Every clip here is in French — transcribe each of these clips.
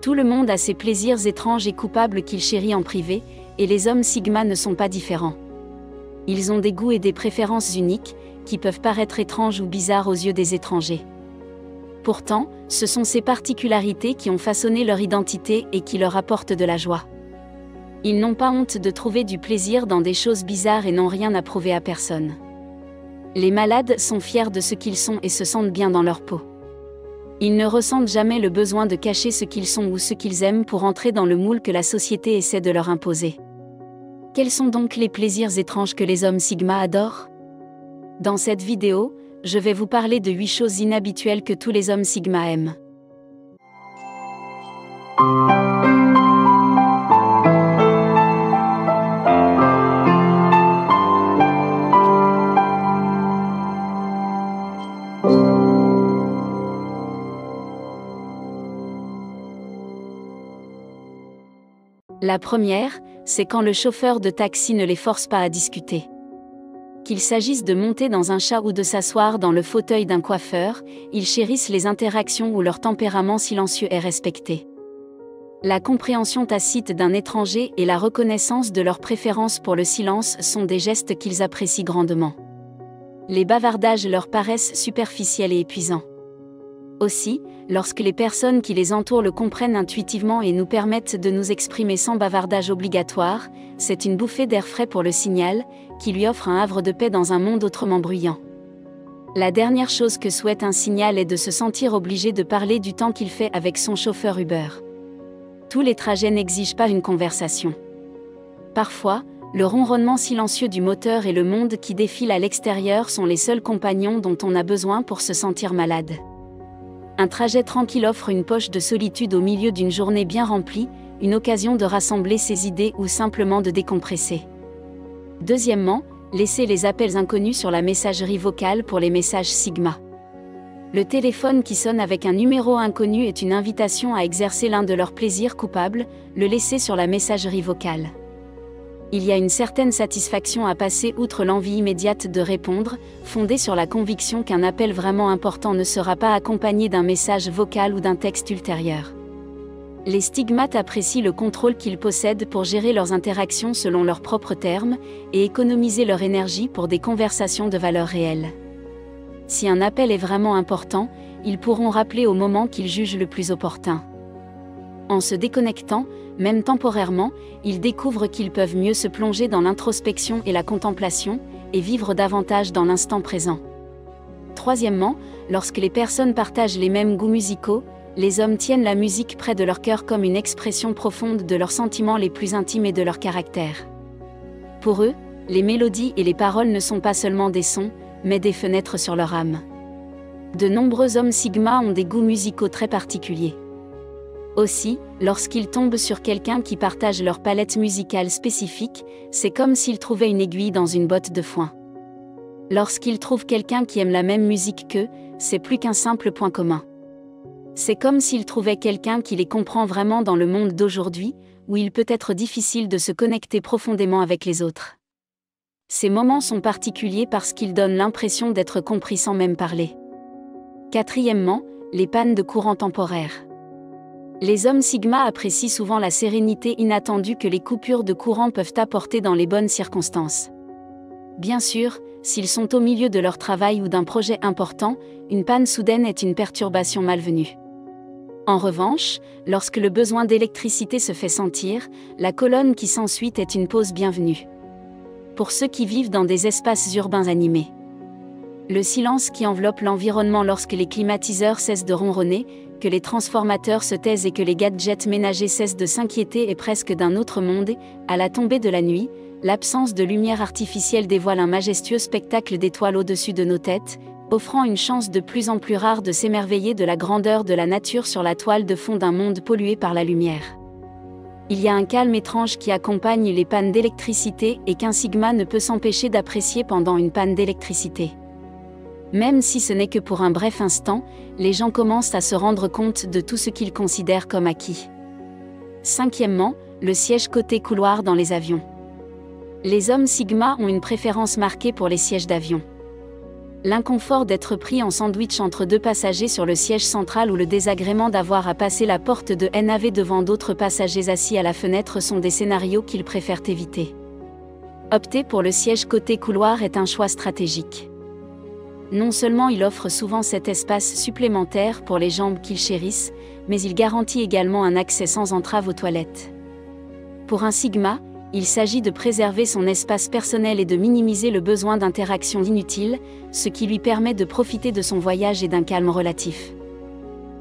Tout le monde a ses plaisirs étranges et coupables qu'il chérit en privé, et les hommes Sigma ne sont pas différents. Ils ont des goûts et des préférences uniques, qui peuvent paraître étranges ou bizarres aux yeux des étrangers. Pourtant, ce sont ces particularités qui ont façonné leur identité et qui leur apportent de la joie. Ils n'ont pas honte de trouver du plaisir dans des choses bizarres et n'ont rien à prouver à personne. Les malades sont fiers de ce qu'ils sont et se sentent bien dans leur peau. Ils ne ressentent jamais le besoin de cacher ce qu'ils sont ou ce qu'ils aiment pour entrer dans le moule que la société essaie de leur imposer. Quels sont donc les plaisirs étranges que les hommes Sigma adorent ? Dans cette vidéo, je vais vous parler de 8 choses inhabituelles que tous les hommes Sigma aiment. La première, c'est quand le chauffeur de taxi ne les force pas à discuter. Qu'il s'agisse de monter dans un chat ou de s'asseoir dans le fauteuil d'un coiffeur, ils chérissent les interactions où leur tempérament silencieux est respecté. La compréhension tacite d'un étranger et la reconnaissance de leur préférence pour le silence sont des gestes qu'ils apprécient grandement. Les bavardages leur paraissent superficiels et épuisants. Aussi, lorsque les personnes qui les entourent le comprennent intuitivement et nous permettent de nous exprimer sans bavardage obligatoire, c'est une bouffée d'air frais pour le Signal, qui lui offre un havre de paix dans un monde autrement bruyant. La dernière chose que souhaite un Signal est de se sentir obligé de parler du temps qu'il fait avec son chauffeur Uber. Tous les trajets n'exigent pas une conversation. Parfois, le ronronnement silencieux du moteur et le monde qui défile à l'extérieur sont les seuls compagnons dont on a besoin pour se sentir malade. Un trajet tranquille offre une poche de solitude au milieu d'une journée bien remplie, une occasion de rassembler ses idées ou simplement de décompresser. Deuxièmement, laissez les appels inconnus sur la messagerie vocale pour les messages Sigma. Le téléphone qui sonne avec un numéro inconnu est une invitation à exercer l'un de leurs plaisirs coupables, le laisser sur la messagerie vocale. Il y a une certaine satisfaction à passer outre l'envie immédiate de répondre, fondée sur la conviction qu'un appel vraiment important ne sera pas accompagné d'un message vocal ou d'un texte ultérieur. Les stigmates apprécient le contrôle qu'ils possèdent pour gérer leurs interactions selon leurs propres termes, et économiser leur énergie pour des conversations de valeur réelle. Si un appel est vraiment important, ils pourront rappeler au moment qu'ils jugent le plus opportun. En se déconnectant, même temporairement, ils découvrent qu'ils peuvent mieux se plonger dans l'introspection et la contemplation, et vivre davantage dans l'instant présent. Troisièmement, lorsque les personnes partagent les mêmes goûts musicaux, les hommes tiennent la musique près de leur cœur comme une expression profonde de leurs sentiments les plus intimes et de leur caractère. Pour eux, les mélodies et les paroles ne sont pas seulement des sons, mais des fenêtres sur leur âme. De nombreux hommes Sigma ont des goûts musicaux très particuliers. Aussi, lorsqu'ils tombent sur quelqu'un qui partage leur palette musicale spécifique, c'est comme s'ils trouvaient une aiguille dans une botte de foin. Lorsqu'ils trouvent quelqu'un qui aime la même musique qu'eux, c'est plus qu'un simple point commun. C'est comme s'ils trouvaient quelqu'un qui les comprend vraiment dans le monde d'aujourd'hui, où il peut être difficile de se connecter profondément avec les autres. Ces moments sont particuliers parce qu'ils donnent l'impression d'être compris sans même parler. Quatrièmement, les pannes de courant temporaire. Les hommes Sigma apprécient souvent la sérénité inattendue que les coupures de courant peuvent apporter dans les bonnes circonstances. Bien sûr, s'ils sont au milieu de leur travail ou d'un projet important, une panne soudaine est une perturbation malvenue. En revanche, lorsque le besoin d'électricité se fait sentir, la colonne qui s'ensuit est une pause bienvenue. Pour ceux qui vivent dans des espaces urbains animés. Le silence qui enveloppe l'environnement lorsque les climatiseurs cessent de ronronner, que les transformateurs se taisent et que les gadgets ménagers cessent de s'inquiéter est presque d'un autre monde. À la tombée de la nuit, l'absence de lumière artificielle dévoile un majestueux spectacle d'étoiles au-dessus de nos têtes, offrant une chance de plus en plus rare de s'émerveiller de la grandeur de la nature sur la toile de fond d'un monde pollué par la lumière. Il y a un calme étrange qui accompagne les pannes d'électricité et qu'un Sigma ne peut s'empêcher d'apprécier pendant une panne d'électricité. Même si ce n'est que pour un bref instant, les gens commencent à se rendre compte de tout ce qu'ils considèrent comme acquis. Cinquièmement, le siège côté couloir dans les avions. Les hommes Sigma ont une préférence marquée pour les sièges d'avion. L'inconfort d'être pris en sandwich entre deux passagers sur le siège central ou le désagrément d'avoir à passer la porte de NAV devant d'autres passagers assis à la fenêtre sont des scénarios qu'ils préfèrent éviter. Opter pour le siège côté couloir est un choix stratégique. Non seulement il offre souvent cet espace supplémentaire pour les jambes qu'ils chérissent, mais il garantit également un accès sans entrave aux toilettes. Pour un Sigma, il s'agit de préserver son espace personnel et de minimiser le besoin d'interactions inutiles, ce qui lui permet de profiter de son voyage et d'un calme relatif.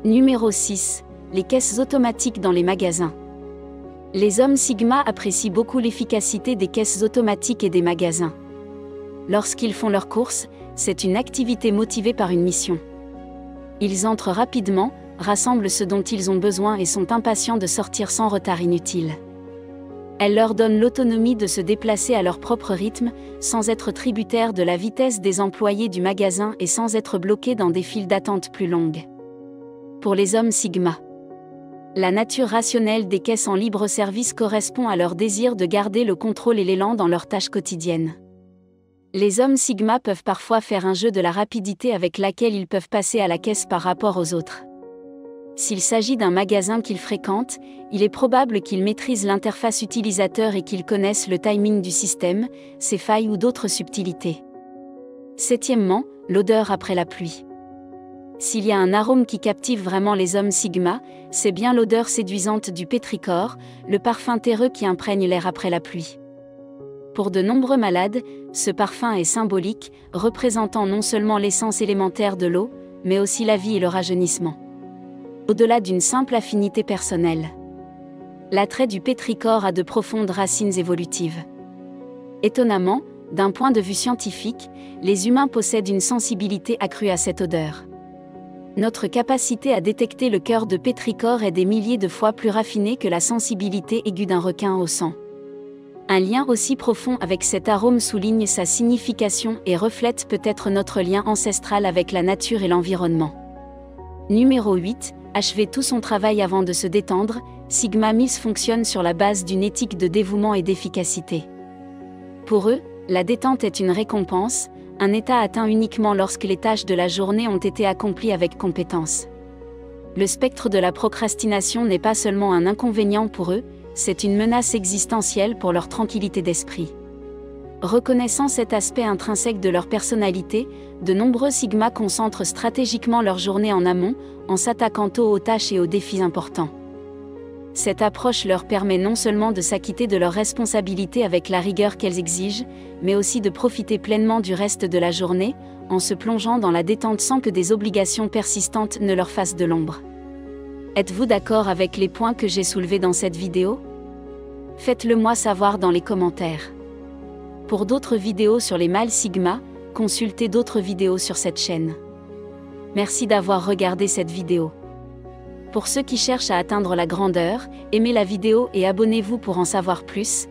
Numéro 6. Les caisses automatiques dans les magasins. Les hommes Sigma apprécient beaucoup l'efficacité des caisses automatiques et des magasins. Lorsqu'ils font leurs courses, c'est une activité motivée par une mission. Ils entrent rapidement, rassemblent ce dont ils ont besoin et sont impatients de sortir sans retard inutile. Elle leur donne l'autonomie de se déplacer à leur propre rythme, sans être tributaires de la vitesse des employés du magasin et sans être bloqués dans des files d'attente plus longues. Pour les hommes Sigma, la nature rationnelle des caisses en libre-service correspond à leur désir de garder le contrôle et l'élan dans leurs tâches quotidiennes. Les hommes Sigma peuvent parfois faire un jeu de la rapidité avec laquelle ils peuvent passer à la caisse par rapport aux autres. S'il s'agit d'un magasin qu'ils fréquentent, il est probable qu'ils maîtrisent l'interface utilisateur et qu'ils connaissent le timing du système, ses failles ou d'autres subtilités. Septièmement, l'odeur après la pluie. S'il y a un arôme qui captive vraiment les hommes Sigma, c'est bien l'odeur séduisante du pétrichor, le parfum terreux qui imprègne l'air après la pluie. Pour de nombreux malades, ce parfum est symbolique, représentant non seulement l'essence élémentaire de l'eau, mais aussi la vie et le rajeunissement. Au-delà d'une simple affinité personnelle, l'attrait du pétrichor a de profondes racines évolutives. Étonnamment, d'un point de vue scientifique, les humains possèdent une sensibilité accrue à cette odeur. Notre capacité à détecter le cœur de pétrichor est des milliers de fois plus raffinée que la sensibilité aiguë d'un requin au sang. Un lien aussi profond avec cet arôme souligne sa signification et reflète peut-être notre lien ancestral avec la nature et l'environnement. Numéro 8. Achever tout son travail avant de se détendre, Sigma Mills fonctionne sur la base d'une éthique de dévouement et d'efficacité. Pour eux, la détente est une récompense, un état atteint uniquement lorsque les tâches de la journée ont été accomplies avec compétence. Le spectre de la procrastination n'est pas seulement un inconvénient pour eux, c'est une menace existentielle pour leur tranquillité d'esprit. Reconnaissant cet aspect intrinsèque de leur personnalité, de nombreux Sigma concentrent stratégiquement leur journée en amont, en s'attaquant tôt aux tâches et aux défis importants. Cette approche leur permet non seulement de s'acquitter de leurs responsabilités avec la rigueur qu'elles exigent, mais aussi de profiter pleinement du reste de la journée, en se plongeant dans la détente sans que des obligations persistantes ne leur fassent de l'ombre. Êtes-vous d'accord avec les points que j'ai soulevés dans cette vidéo ? Faites-le moi savoir dans les commentaires. Pour d'autres vidéos sur les mâles Sigma, consultez d'autres vidéos sur cette chaîne. Merci d'avoir regardé cette vidéo. Pour ceux qui cherchent à atteindre la grandeur, aimez la vidéo et abonnez-vous pour en savoir plus.